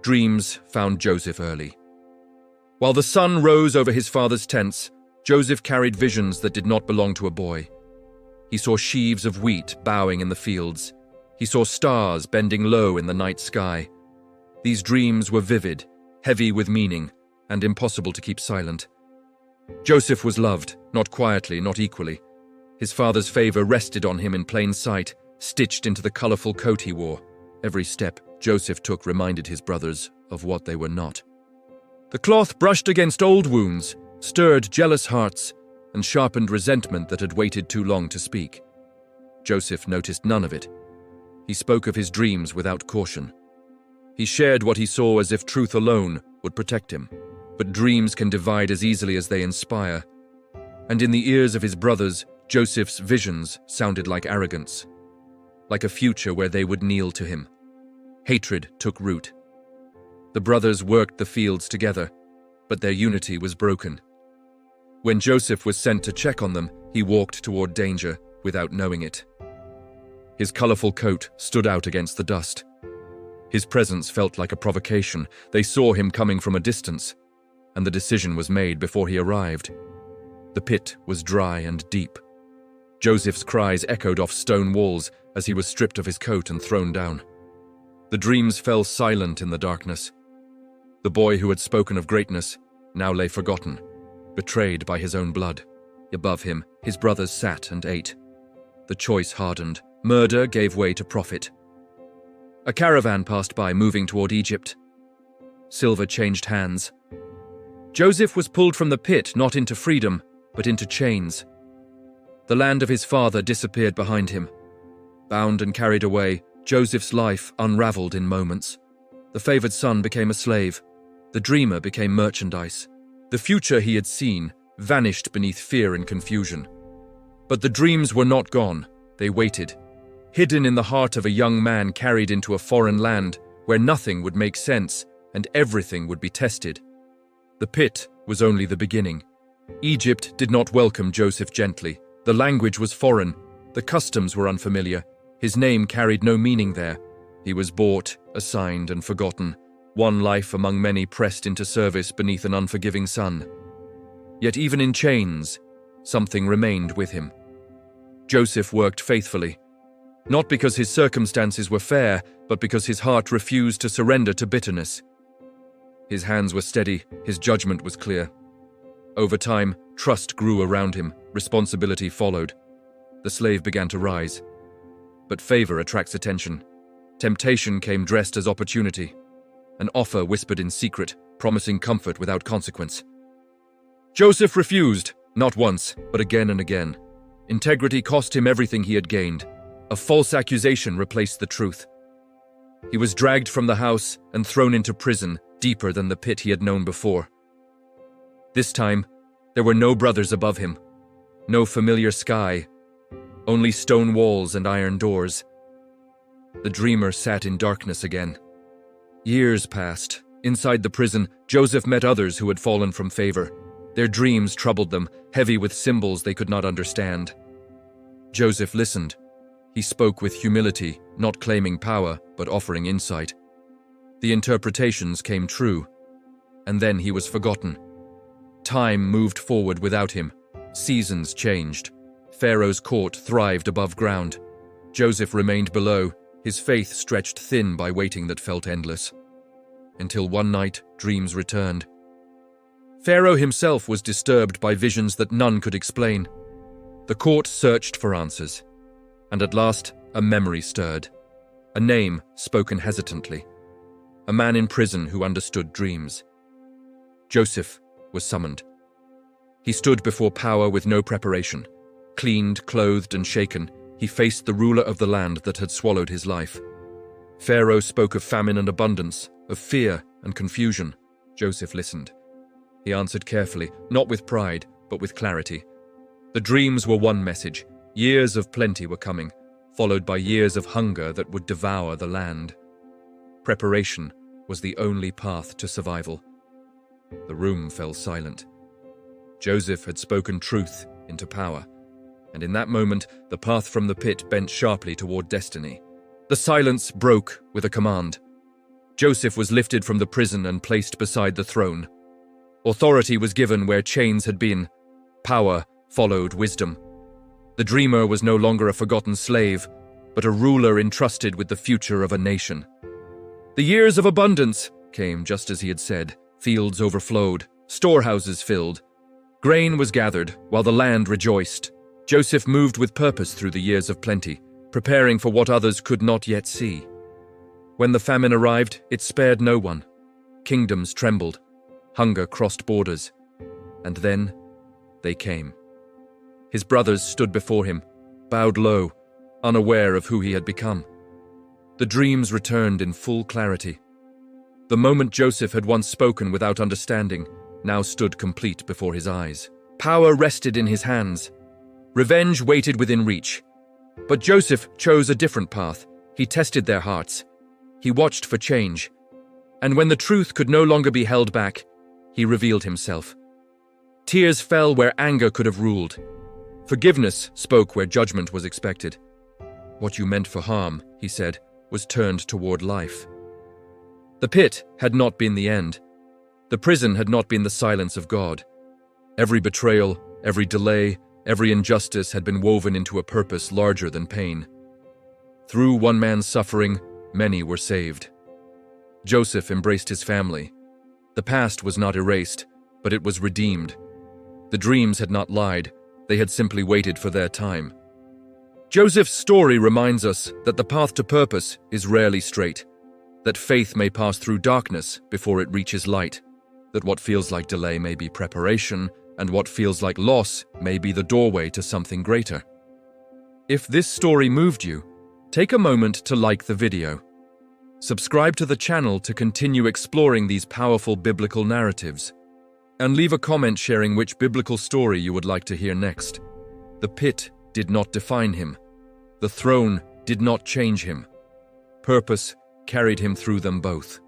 Dreams found Joseph early. While the sun rose over his father's tents, Joseph carried visions that did not belong to a boy. He saw sheaves of wheat bowing in the fields. He saw stars bending low in the night sky. These dreams were vivid, heavy with meaning, and impossible to keep silent. Joseph was loved, not quietly, not equally. His father's favor rested on him in plain sight, stitched into the colorful coat he wore. Every step Joseph took reminded his brothers of what they were not. The cloth brushed against old wounds, stirred jealous hearts, and sharpened resentment that had waited too long to speak. Joseph noticed none of it. He spoke of his dreams without caution. He shared what he saw as if truth alone would protect him. But dreams can divide as easily as they inspire. And in the ears of his brothers, Joseph's visions sounded like arrogance, like a future where they would kneel to him. Hatred took root. The brothers worked the fields together, but their unity was broken. When Joseph was sent to check on them, he walked toward danger without knowing it. His colorful coat stood out against the dust. His presence felt like a provocation. They saw him coming from a distance, and the decision was made before he arrived. The pit was dry and deep. Joseph's cries echoed off stone walls as he was stripped of his coat and thrown down. The dreams fell silent in the darkness. The boy who had spoken of greatness now lay forgotten, betrayed by his own blood. Above him, his brothers sat and ate. The choice hardened. Murder gave way to profit. A caravan passed by, moving toward Egypt. Silver changed hands. Joseph was pulled from the pit not into freedom, but into chains. The land of his father disappeared behind him. Bound and carried away, Joseph's life unraveled in moments. The favored son became a slave. The dreamer became merchandise. The future he had seen vanished beneath fear and confusion. But the dreams were not gone. They waited, hidden in the heart of a young man carried into a foreign land where nothing would make sense and everything would be tested. The pit was only the beginning. Egypt did not welcome Joseph gently. The language was foreign. The customs were unfamiliar. His name carried no meaning there. He was bought, assigned, and forgotten. One life among many pressed into service beneath an unforgiving sun. Yet even in chains, something remained with him. Joseph worked faithfully, not because his circumstances were fair, but because his heart refused to surrender to bitterness. His hands were steady, his judgment was clear. Over time, trust grew around him, responsibility followed. The slave began to rise. But favor attracts attention. Temptation came dressed as opportunity. An offer whispered in secret, promising comfort without consequence. Joseph refused, not once, but again and again. Integrity cost him everything he had gained. A false accusation replaced the truth. He was dragged from the house and thrown into prison, deeper than the pit he had known before. This time, there were no brothers above him, no familiar sky, only stone walls and iron doors. The dreamer sat in darkness again. Years passed. Inside the prison, Joseph met others who had fallen from favor. Their dreams troubled them, heavy with symbols they could not understand. Joseph listened. He spoke with humility, not claiming power, but offering insight. The interpretations came true, and then he was forgotten. Time moved forward without him. Seasons changed. Pharaoh's court thrived above ground. Joseph remained below, his faith stretched thin by waiting that felt endless. Until one night, dreams returned. Pharaoh himself was disturbed by visions that none could explain. The court searched for answers, and at last a memory stirred. A name spoken hesitantly. A man in prison who understood dreams. Joseph was summoned. He stood before power with no preparation. Cleaned, clothed, and shaken, he faced the ruler of the land that had swallowed his life. Pharaoh spoke of famine and abundance, of fear and confusion. Joseph listened. He answered carefully, not with pride, but with clarity. The dreams were one message. Years of plenty were coming, followed by years of hunger that would devour the land. Preparation was the only path to survival. The room fell silent. Joseph had spoken truth into power, and in that moment, the path from the pit bent sharply toward destiny. The silence broke with a command. Joseph was lifted from the prison and placed beside the throne. Authority was given where chains had been. Power followed wisdom. The dreamer was no longer a forgotten slave, but a ruler entrusted with the future of a nation. The years of abundance came just as he had said. Fields overflowed, storehouses filled. Grain was gathered, while the land rejoiced. Joseph moved with purpose through the years of plenty, preparing for what others could not yet see. When the famine arrived, it spared no one. Kingdoms trembled. Hunger crossed borders. And then they came. His brothers stood before him, bowed low, unaware of who he had become. The dreams returned in full clarity. The moment Joseph had once spoken without understanding now stood complete before his eyes. Power rested in his hands. Revenge waited within reach. But Joseph chose a different path. He tested their hearts. He watched for change. And when the truth could no longer be held back, he revealed himself. Tears fell where anger could have ruled. Forgiveness spoke where judgment was expected. What you meant for harm, he said, was turned toward life. The pit had not been the end. The prison had not been the silence of God. Every betrayal, every delay, every injustice had been woven into a purpose larger than pain. Through one man's suffering, many were saved. Joseph embraced his family. The past was not erased, but it was redeemed. The dreams had not lied, they had simply waited for their time. Joseph's story reminds us that the path to purpose is rarely straight, that faith may pass through darkness before it reaches light, that what feels like delay may be preparation, and what feels like loss may be the doorway to something greater. If this story moved you, take a moment to like the video. Subscribe to the channel to continue exploring these powerful biblical narratives. And leave a comment sharing which biblical story you would like to hear next. The pit did not define him. The throne did not change him. Purpose carried him through them both.